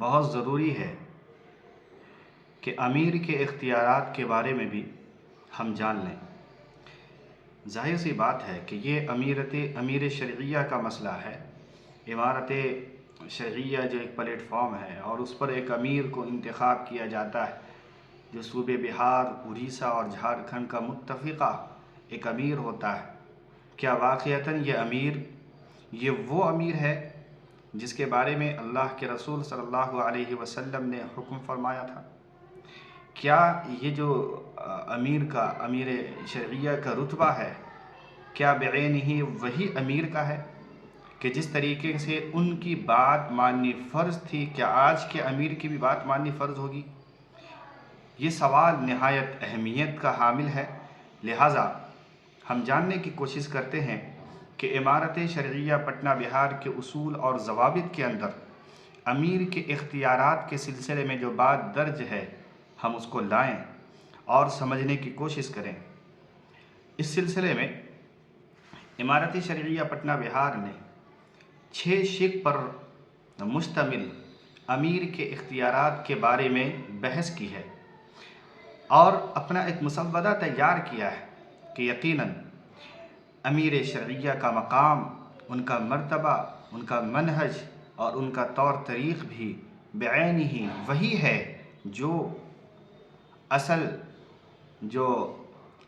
بہت ضروری ہے کہ امیر کے اختیارات کے بارے میں بھی ہم جان لیں۔ ظاہر سی بات ہے کہ یہ امیر شرعیہ کا مسئلہ ہے۔ امارت شرعیہ جو ایک پلیٹ فارم ہے اور اس پر ایک امیر کو انتخاب کیا جاتا ہے جو صوبے بہار، اڑیسہ اور جھارکھنڈ کا متفقہ ایک امیر ہوتا ہے۔ کیا واقعتاً یہ وہ امیر ہے جس کے بارے میں اللہ کے رسول صلی اللہ علیہ وسلم نے حکم فرمایا تھا؟ کیا یہ جو امیر شرعیہ کا رتبہ ہے، کیا بعینہ وہی امیر کا ہے کہ جس طریقے سے ان کی بات ماننی فرض تھی، کیا آج کے امیر کی بھی بات ماننی فرض ہوگی؟ یہ سوال نہایت اہمیت کا حامل ہے۔ لہٰذا ہم جاننے کی کوشش کرتے ہیں کہ امارت شرعیہ پٹنہ بہار کے اصول اور ضوابط کے اندر امیر کے اختیارات کے سلسلے میں جو بات درج ہے ہم اس کو لائیں اور سمجھنے کی کوشش کریں۔ اس سلسلے میں امارت شرعیہ پٹنہ بہار نے 6 شق پر مشتمل امیر کے اختیارات کے بارے میں بحث کی ہے اور اپنا ایک مسودہ تیار کیا ہے کہ یقیناً امیر شرعیہ کا مقام، ان کا مرتبہ، ان کا منہج اور ان کا طور طریق بھی بعینہ وہی ہے جو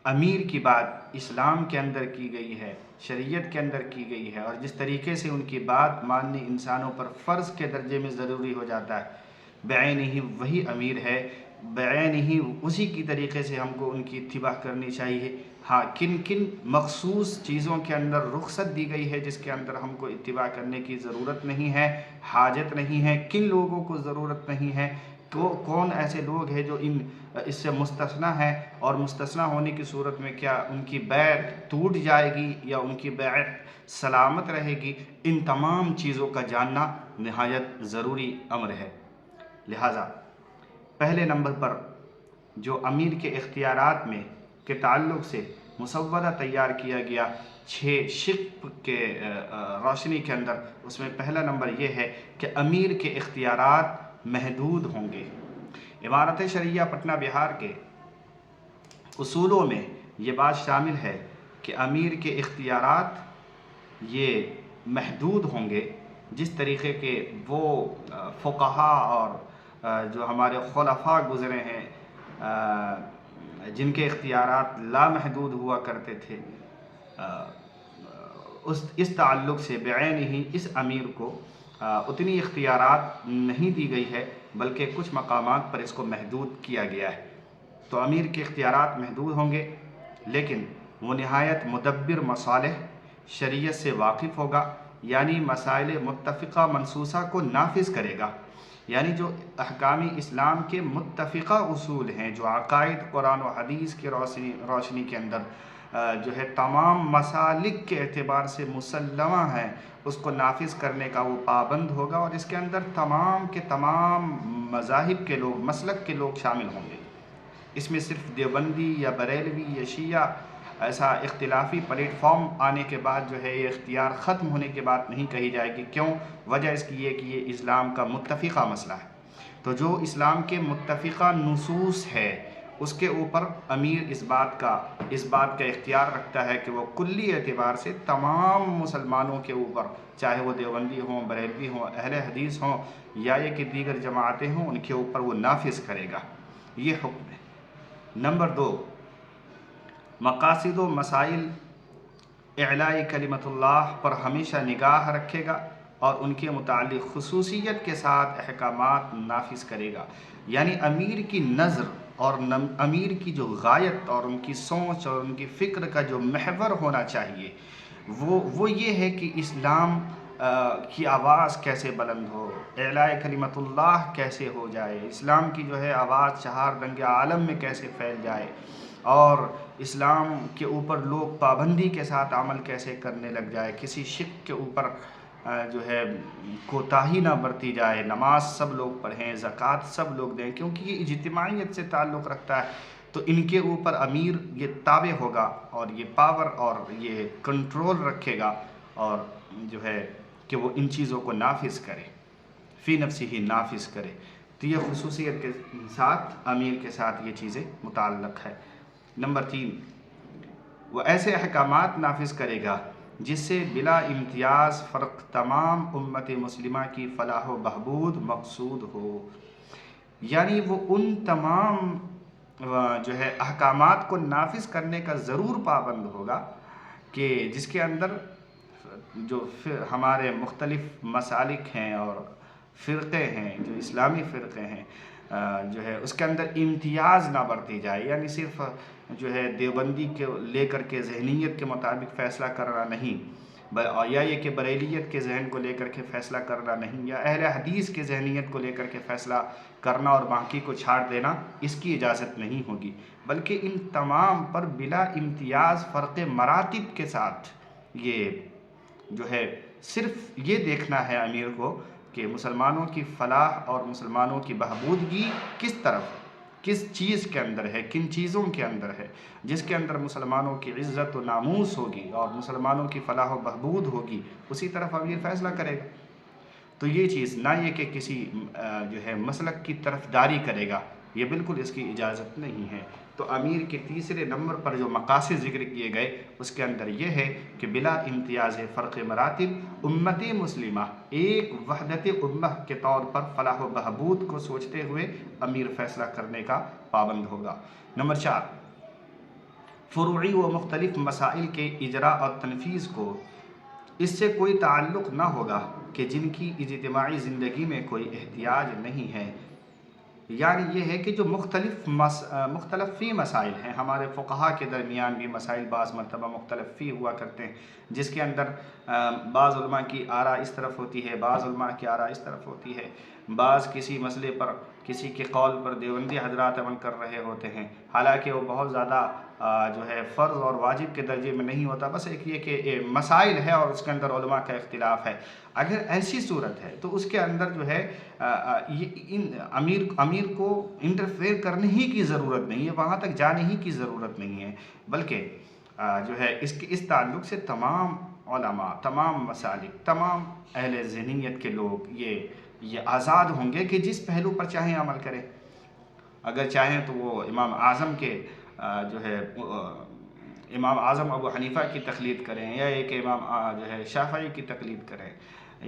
امیر کی بات اسلام کے اندر کی گئی ہے، شریعت کے اندر کی گئی ہے، اور جس طریقے سے ان کی بات ماننی انسانوں پر فرض کے درجے میں ضروری ہو جاتا ہے، بعینہ وہی امیر ہے، بعینہ اسی کی طریقے سے ہم کو ان کی اتباع کرنی چاہیے۔ ہاں، کن کن مخصوص چیزوں کے اندر رخصت دی گئی ہے جس کے اندر ہم کو اتباع کرنے کی ضرورت نہیں ہے، حاجت نہیں ہے، کن لوگوں کو ضرورت نہیں ہے، کون ایسے لوگ ہیں جو اس سے مستثنی ہیں، اور مستثنی ہونے کی صورت میں کیا ان کی بیعت ٹوٹ جائے گی یا ان کی بیعت سلامت رہے گی، ان تمام چیزوں کا جاننا نہایت ضروری امر ہے۔ لہٰذا پہلے نمبر پر جو امیر کے اختیارات میں کے تعلق سے مسودہ تیار کیا گیا 6 شق کے روشنی کے اندر، اس میں پہلا نمبر یہ ہے کہ امیر کے اختیارات محدود ہوں گے۔ امارت شرعیہ پٹنہ بہار کے اصولوں میں یہ بات شامل ہے کہ امیر کے اختیارات یہ محدود ہوں گے، جس طریقے کے وہ فقہاء اور جو ہمارے خلفاء گزرے ہیں جن کے اختیارات لامحدود ہوا کرتے تھے، اس تعلق سے بعینہ اس امیر کو اتنی اختیارات نہیں دی گئی ہے، بلکہ کچھ مقامات پر اس کو محدود کیا گیا ہے۔ تو امیر کے اختیارات محدود ہوں گے، لیکن وہ نہایت مدبر مصالح شریعت سے واقف ہوگا، یعنی مسائل متفقہ منصوصہ کو نافذ کرے گا، یعنی جو احکام اسلام کے متفقہ اصول ہیں، جو عقائد قرآن و حدیث کی روشنی کے اندر جو ہے تمام مسالک کے اعتبار سے مسلمہ ہیں، اس کو نافذ کرنے کا وہ پابند ہوگا، اور اس کے اندر تمام کے تمام مذاہب کے لوگ، مسلک کے لوگ شامل ہوں گے۔ اس میں صرف دیوبندی یا بریلوی یا شیعہ ایسا اختلافی پلیٹ فارم آنے کے بعد جو ہے یہ اختیار ختم ہونے کے بعد نہیں کہی جائے گی۔ کیوں؟ وجہ اس کی یہ کہ یہ اسلام کا متفقہ مسئلہ ہے، تو جو اسلام کے متفقہ نصوص ہے اس کے اوپر امیر اس بات کا اختیار رکھتا ہے کہ وہ کلی اعتبار سے تمام مسلمانوں کے اوپر، چاہے وہ دیوبندی ہوں، بریلوی ہوں، اہل حدیث ہوں یا یہ کہ دیگر جماعتیں ہوں، ان کے اوپر وہ نافذ کرے گا۔ یہ حکم ہے۔ نمبر 2، مقاصد و مسائل اعلاء کلمت اللہ پر ہمیشہ نگاہ رکھے گا اور ان کے متعلق خصوصیت کے ساتھ احکامات نافذ کرے گا، یعنی امیر کی نظر اور امیر کی جو غایت اور ان کی سوچ اور ان کی فکر کا جو محور ہونا چاہیے وہ یہ ہے کہ اسلام کی آواز کیسے بلند ہو، اعلاء کلمت اللہ کیسے ہو جائے، اسلام کی جو ہے آواز چہار رنگ عالم میں کیسے پھیل جائے، اور اسلام کے اوپر لوگ پابندی کے ساتھ عمل کیسے کرنے لگ جائے، کسی شق کے اوپر جو ہے کوتاہی نہ برتی جائے، نماز سب لوگ پڑھیں، زکوٰۃ سب لوگ دیں، کیونکہ یہ اجتماعیت سے تعلق رکھتا ہے، تو ان کے اوپر امیر یہ تابع ہوگا اور یہ پاور اور یہ کنٹرول رکھے گا، اور جو ہے کہ وہ ان چیزوں کو نافذ کرے۔ فی نفسہ نافذ کرے۔ تو یہ خصوصیت کے ساتھ امیر کے ساتھ یہ چیزیں متعلق ہے۔ نمبر 3، وہ ایسے احکامات نافذ کرے گا جس سے بلا امتیاز فرق تمام امت مسلمہ کی فلاح و بہبود مقصود ہو، یعنی وہ ان تمام جو ہے احکامات کو نافذ کرنے کا ضرور پابند ہوگا کہ جس کے اندر جو ہمارے مختلف مسالک ہیں اور فرقے ہیں، جو اسلامی فرقے ہیں، جو ہے اس کے اندر امتیاز نہ برتی جائے، یعنی صرف جو ہے دیوبندی کے لے کر کے ذہنیت کے مطابق فیصلہ کرنا نہیں، یا یہ کہ بریلیت کے ذہن کو لے کر کے فیصلہ کرنا نہیں، یا اہل حدیث کے ذہنیت کو لے کر کے فیصلہ کرنا اور باقی کو چھاڑ دینا، اس کی اجازت نہیں ہوگی، بلکہ ان تمام پر بلا امتیاز فرق مراتب کے ساتھ یہ جو ہے صرف یہ دیکھنا ہے امیر کو کہ مسلمانوں کی فلاح اور مسلمانوں کی بہبودگی کس طرف ہے، کس چیز کے اندر ہے، کن چیزوں کے اندر ہے، جس کے اندر مسلمانوں کی عزت و ناموس ہوگی اور مسلمانوں کی فلاح و بہبود ہوگی، اسی طرف امیر فیصلہ کرے گا۔ تو یہ چیز نہ یہ کہ کسی جو ہے مسلک کی طرف داری کرے گا، یہ بالکل اس کی اجازت نہیں ہے۔ تو امیر کے تیسرے نمبر پر جو مقاصد ذکر کیے گئے اس کے اندر یہ ہے کہ بلا امتیاز فرق مراتب امت مسلمہ ایک وحدت امہ کے طور پر فلاح و بہبود کو سوچتے ہوئے امیر فیصلہ کرنے کا پابند ہوگا۔ نمبر 4، فروعی و مختلف مسائل کے اجراء اور تنفیذ کو اس سے کوئی تعلق نہ ہوگا کہ جن کی اجتماعی زندگی میں کوئی احتیاج نہیں ہے، یعنی یہ ہے کہ جو مختلف فی مسائل ہیں، ہمارے فقہا کے درمیان بھی مسائل بعض مرتبہ مختلف فی ہوا کرتے ہیں، جس کے اندر بعض علماء کی آراء اس طرف ہوتی ہے، بعض علماء کی آراء اس طرف ہوتی ہے، بعض کسی مسئلے پر کسی کے قول پر دیوبندی حضرات عمل کر رہے ہوتے ہیں، حالانکہ وہ بہت زیادہ جو ہے فرض اور واجب کے درجے میں نہیں ہوتا، بس ایک یہ کہ مسائل ہے اور اس کے اندر علماء کا اختلاف ہے۔ اگر ایسی صورت ہے تو اس کے اندر جو ہے امیر کو انٹرفیئر کرنے ہی کی ضرورت نہیں ہے، وہاں تک جانے ہی کی ضرورت نہیں ہے، بلکہ جو ہے اس تعلق سے تمام علماء، تمام مسالک، تمام اہل ذہنیت کے لوگ یہ آزاد ہوں گے کہ جس پہلو پر چاہیں عمل کریں۔ اگر چاہیں تو وہ امام اعظم کے جو ہے امام اعظم ابو حنیفہ کی تقلید کریں، یا ایک امام جو ہے شافعی کی تقلید کریں،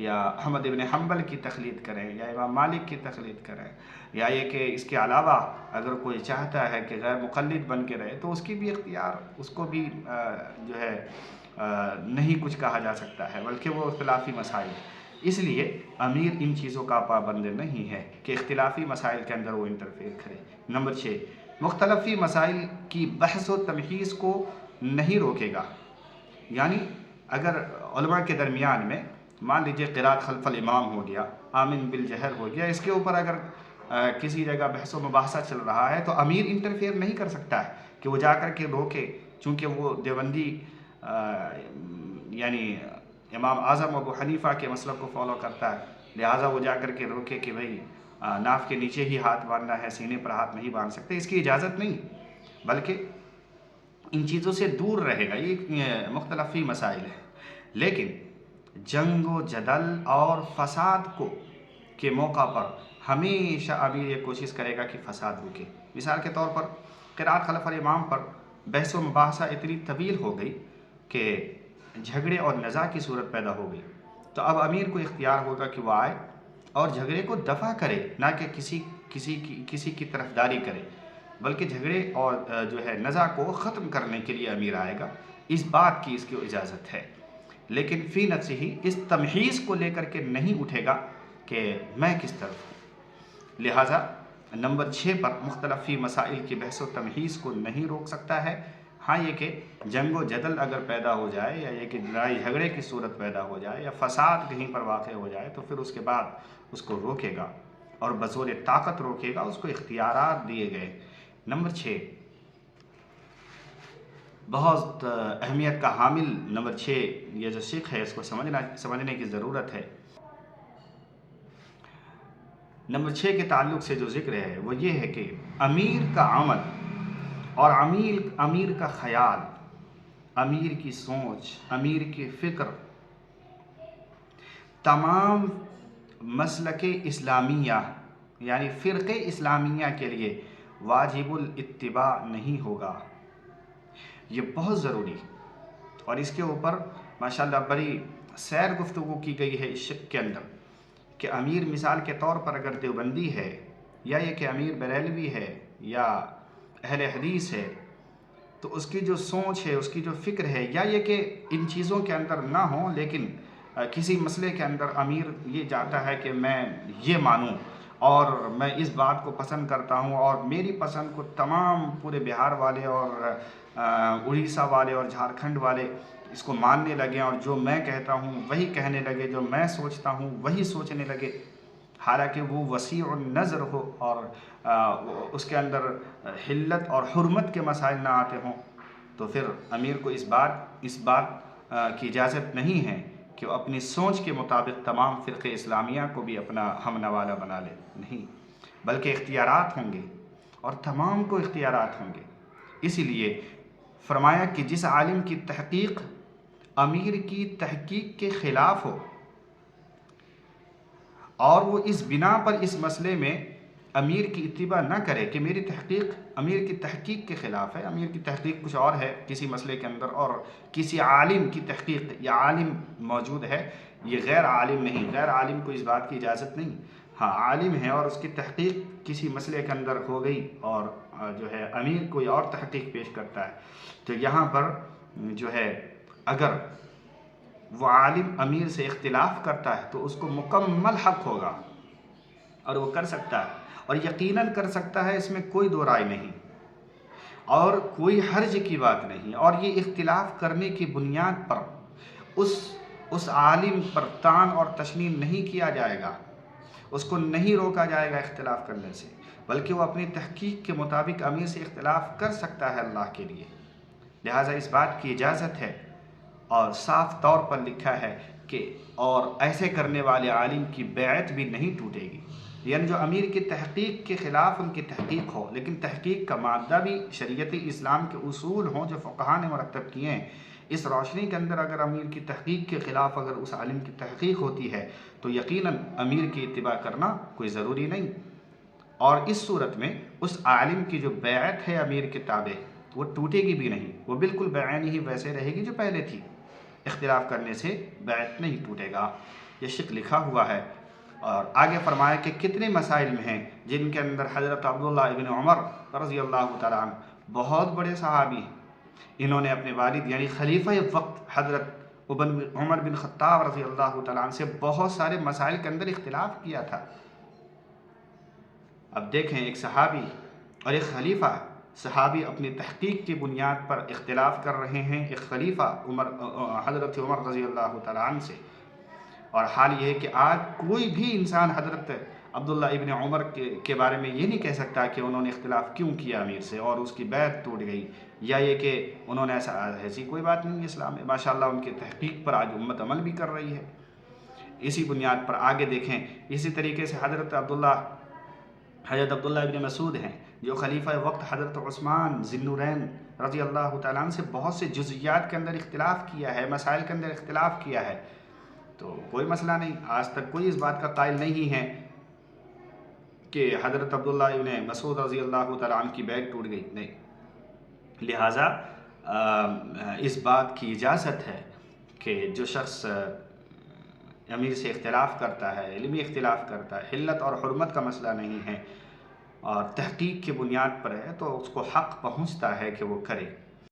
یا احمد ابن حنبل کی تقلید کریں، یا امام مالک کی تقلید کریں، یا یہ کہ اس کے علاوہ اگر کوئی چاہتا ہے کہ غیر مقلد بن کے رہے تو اس کی بھی اختیار، اس کو بھی جو ہے نہیں کچھ کہا جا سکتا ہے، بلکہ وہ اختلافی مسائل، اس لیے امیر ان چیزوں کا پابند نہیں ہے کہ اختلافی مسائل کے اندر وہ انٹرفیئر کرے۔ نمبر 6، مختلفی مسائل کی بحث و تمحیص کو نہیں روکے گا، یعنی اگر علماء کے درمیان میں مان لیجیے قرات خلف الامام ہو گیا، آمن بالجہر ہو گیا، اس کے اوپر اگر کسی جگہ بحث و مباحثہ چل رہا ہے تو امیر انٹرفیئر نہیں کر سکتا ہے کہ وہ جا کر کے روکے، چونکہ وہ دیوبندی یعنی امام اعظم ابو حنیفہ کے مسلک کو فالو کرتا ہے، لہٰذا وہ جا کر کے روکے کہ بھئی ناف کے نیچے ہی ہاتھ باندھنا ہے، سینے پر ہاتھ نہیں باندھ سکتے، اس کی اجازت نہیں، بلکہ ان چیزوں سے دور رہے گا۔ یہ مختلفی مسائل ہیں، لیکن جنگ و جدل اور فساد کے موقع پر ہمیشہ امیر یہ کوشش کرے گا کہ فساد رکے۔ مثال کے طور پر قرات خلف الامام پر بحث و مباحثہ اتنی طویل ہو گئی کہ جھگڑے اور نزاع کی صورت پیدا ہو گئی، تو اب امیر کو اختیار ہوگا کہ وہ آئے اور جھگڑے کو دفع کرے، نہ کہ کسی کی طرفداری کرے، بلکہ جھگڑے اور جو ہے نزاع کو ختم کرنے کے لیے امیر آئے گا، اس بات کی اس کی اجازت ہے، لیکن فی نفس ہی اس تمحیص کو لے کر کے نہیں اٹھے گا کہ میں کس طرف ہوں۔ لہٰذا نمبر 6 پر مختلفی مسائل کی بحث و تمحیص کو نہیں روک سکتا ہے، ہاں یہ کہ جنگ و جدل اگر پیدا ہو جائے، یا یہ کہ لڑائی جھگڑے کی صورت پیدا ہو جائے، یا فساد کہیں پر واقع ہو جائے، تو پھر اس کے بعد اس کو روکے گا اور بزور طاقت روکے گا، اس کو اختیارات دیے گئے۔ نمبر 6 بہت اہمیت کا حامل، نمبر 6 یہ جو سکھ ہے اس کو سمجھنے کی ضرورت ہے۔ نمبر 6 کے تعلق سے جو ذکر ہے وہ یہ ہے کہ امیر کا عمل اور امیر کا خیال، امیر کی سوچ، امیر کی فکر تمام مسلک اسلامیہ یعنی فرقہ اسلامیہ کے لیے واجب الاتباع نہیں ہوگا۔ یہ بہت ضروری اور اس کے اوپر ماشاءاللہ بڑی سیر گفتگو کی گئی ہے اس شق کے اندر کہ امیر مثال کے طور پر اگر دیوبندی ہے یا یہ کہ امیر بریلوی ہے یا اہل حدیث ہے تو اس کی جو سوچ ہے، اس کی جو فکر ہے، یا یہ کہ ان چیزوں کے اندر نہ ہوں لیکن کسی مسئلے کے اندر امیر یہ چاہتا ہے کہ میں یہ مانوں اور میں اس بات کو پسند کرتا ہوں اور میری پسند کو تمام پورے بہار والے اور اڑیسہ والے اور جھارکھنڈ والے اس کو ماننے لگے اور جو میں کہتا ہوں وہی کہنے لگے، جو میں سوچتا ہوں وہی سوچنے لگے، حالانکہ وہ وسیع النظر ہو اور اس کے اندر حلت اور حرمت کے مسائل نہ آتے ہوں، تو پھر امیر کو اس بات کی اجازت نہیں ہے کہ وہ اپنی سوچ کے مطابق تمام فرقہ اسلامیہ کو بھی اپنا ہم نوالا بنا لے، نہیں، بلکہ اختیارات ہوں گے اور تمام کو اختیارات ہوں گے۔ اسی لیے فرمایا کہ جس عالم کی تحقیق امیر کی تحقیق کے خلاف ہو اور وہ اس بنا پر اس مسئلے میں امیر کی اتباع نہ کرے کہ میری تحقیق امیر کی تحقیق کے خلاف ہے، امیر کی تحقیق کچھ اور ہے کسی مسئلے کے اندر اور کسی عالم کی تحقیق یا عالم موجود ہے، یہ غیر عالم نہیں، غیر عالم کو اس بات کی اجازت نہیں، ہاں عالم ہے اور اس کی تحقیق کسی مسئلے کے اندر ہو گئی اور جو ہے امیر کوئی اور تحقیق پیش کرتا ہے، تو یہاں پر جو ہے اگر وہ عالم امیر سے اختلاف کرتا ہے تو اس کو مکمل حق ہوگا اور وہ کر سکتا ہے اور یقیناً کر سکتا ہے، اس میں کوئی دو رائے نہیں اور کوئی حرج کی بات نہیں، اور یہ اختلاف کرنے کی بنیاد پر اس عالم پر طعن اور تشنیع نہیں کیا جائے گا، اس کو نہیں روکا جائے گا اختلاف کرنے سے، بلکہ وہ اپنی تحقیق کے مطابق امیر سے اختلاف کر سکتا ہے اللہ کے لیے، لہٰذا اس بات کی اجازت ہے اور صاف طور پر لکھا ہے کہ اور ایسے کرنے والے عالم کی بیعت بھی نہیں ٹوٹے گی، یعنی جو امیر کی تحقیق کے خلاف ان کی تحقیق ہو لیکن تحقیق کا مادہ بھی شریعت اسلام کے اصول ہوں جو فقہاء نے مرتب کیے ہیں، اس روشنی کے اندر اگر امیر کی تحقیق کے خلاف اگر اس عالم کی تحقیق ہوتی ہے تو یقیناً امیر کی اتباع کرنا کوئی ضروری نہیں، اور اس صورت میں اس عالم کی جو بیعت ہے امیر کے تابع وہ ٹوٹے گی بھی نہیں، وہ بالکل بعین ہی ویسے رہے گی جو پہلے تھی، اختلاف کرنے سے بیعت نہیں ٹوٹے گا، یہ شق لکھا ہوا ہے۔ اور آگے فرمایا کہ کتنے مسائل میں ہیں جن کے اندر حضرت عبداللہ ابن عمر رضی اللہ تعالیٰ عنہ بہت بڑے صحابی، انہوں نے اپنے والد یعنی خلیفہ وقت حضرت عمر بن خطاب رضی اللہ تعالیٰ عنہ سے بہت سارے مسائل کے اندر اختلاف کیا تھا۔ اب دیکھیں ایک صحابی اور ایک خلیفہ، صحابی اپنی تحقیق کی بنیاد پر اختلاف کر رہے ہیں ایک خلیفہ حضرت عمر رضی اللہ تعالیٰ عنہ سے، اور حال یہ ہے کہ آج کوئی بھی انسان حضرت عبداللہ ابن عمر کے بارے میں یہ نہیں کہہ سکتا کہ انہوں نے اختلاف کیوں کیا امیر سے اور اس کی بیعت ٹوٹ گئی، یا یہ کہ انہوں نے ایسی کوئی بات نہیں ہے اسلام میں، ماشاءاللہ ان کی تحقیق پر آج امت عمل بھی کر رہی ہے۔ اسی بنیاد پر آگے دیکھیں اسی طریقے سے حضرت عبداللہ ابن مسعود ہیں جو خلیفہ وقت حضرت عثمان ذی النورین رضی اللہ تعالیٰ عنہ سے بہت سے جزئیات کے اندر اختلاف کیا ہے، مسائل کے اندر اختلاف کیا ہے، تو کوئی مسئلہ نہیں، آج تک کوئی اس بات کا قائل نہیں ہے کہ حضرت عبداللہ ابن مسعود رضی اللہ تعالیٰ عنہ کی بیعت ٹوٹ گئی، نہیں، لہٰذا اس بات کی اجازت ہے کہ جو شخص امیر سے اختلاف کرتا ہے، علمی اختلاف کرتا ہے، حلت اور حرمت کا مسئلہ نہیں ہے اور تحقیق کی بنیاد پر ہے تو اس کو حق پہنچتا ہے کہ وہ کرے۔